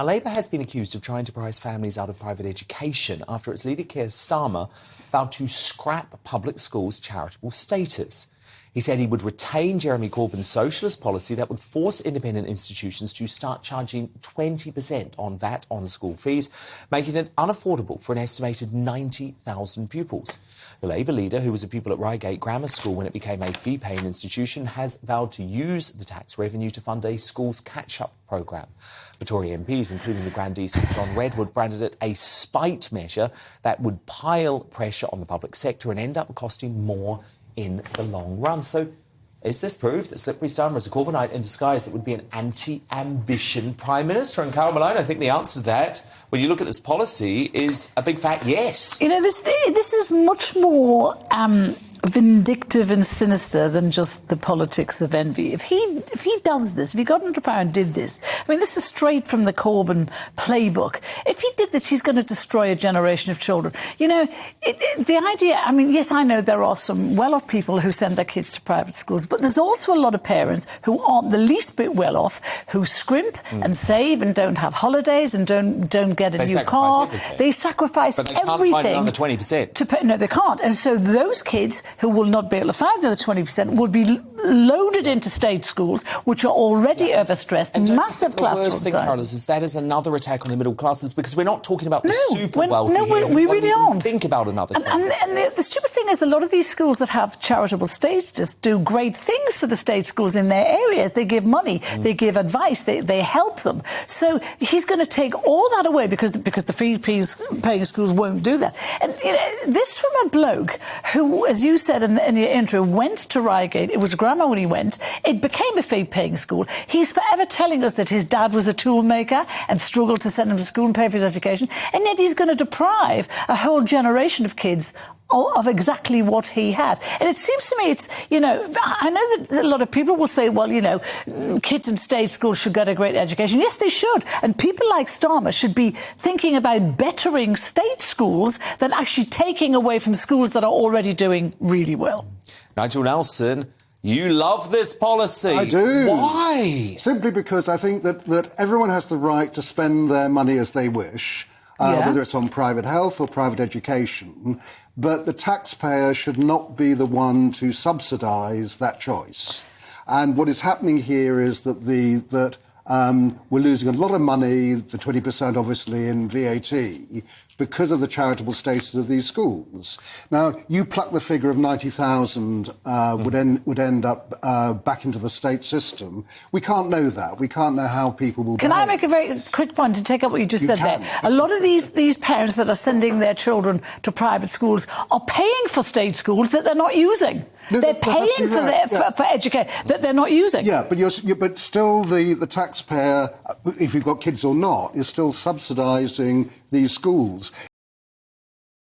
Now, Labour has been accused of trying to price families out of private education after its leader, Keir Starmer, vowed to scrap public schools' charitable status. He said he would retain Jeremy Corbyn's socialist policy that would force independent institutions to start charging 20% on VAT on school fees, making it unaffordable for an estimated 90,000 pupils. The Labour leader, who was a pupil at Reigate Grammar School when it became a fee-paying institution, has vowed to use the tax revenue to fund a schools catch-up programme. The Tory MPs, including the Grand East John Redwood, branded it a spite measure that would pile pressure on the public sector and end up costing more in the long run. So is this proof that Sir Keir Starmer is a Corbynite in disguise that would be an anti-ambition Prime Minister? And Carole Malone, I think the answer to that, when you look at this policy, is a big fat yes. You know, this is much more vindictive and sinister than just the politics of envy. If he does this, if he got into power and did this, I mean, this is straight from the Corbyn playbook. If he did this, he's going to destroy a generation of children. You know, the idea, I mean, yes, I know there are some well-off people who send their kids to private schools, but there's also a lot of parents who aren't the least bit well-off, who scrimp and save and don't have holidays and don't get a new car. Everything. They sacrifice everything. But they can't find another 20%. No, they can't. And so those kids who will not be able to find the other 20% will be loaded into state schools, which are already overstressed, massive classroom sizes. The worst thing, Carole, is that is another attack on the middle classes, because we're not talking about the super wealthy here. We really aren't. Think about another 20%. And the stupid thing is, a lot of these schools that have charitable status do great things for the state schools in their areas. They give money, they give advice, they help them. So he's going to take all that away because the fee-paying schools won't do that. And you know, this from a bloke who, as you said in your intro, went to Reigate. It was a grammar when he went. It became a fee-paying school. He's forever telling us that his dad was a toolmaker and struggled to send him to school and pay for his education, and yet he's going to deprive a whole generation of kids of exactly what he had. And it seems to me, it's, you know, I know that a lot of people will say, well, you know, kids in state schools should get a great education. Yes, they should. And people like Starmer should be thinking about bettering state schools than actually taking away from schools that are already doing really well. Nigel Nelson, you love this policy. I do. Why? Simply because I think that everyone has the right to spend their money as they wish, whether it's on private health or private education. But the taxpayer should not be the one to subsidise that choice. And what is happening here is that we're losing a lot of money, the 20% obviously in VAT, because of the charitable status of these schools. Now, you pluck the figure of 90,000 would end up back into the state system. We can't know that. We can't know how people will behave. Can I make a very quick point to take up what you just said there? A lot of these parents that are sending their children to private schools are paying for state schools that they're not using. No, they're paying for education that they're not using. Yeah, but still the taxpayer, if you've got kids or not, is still subsidising these schools.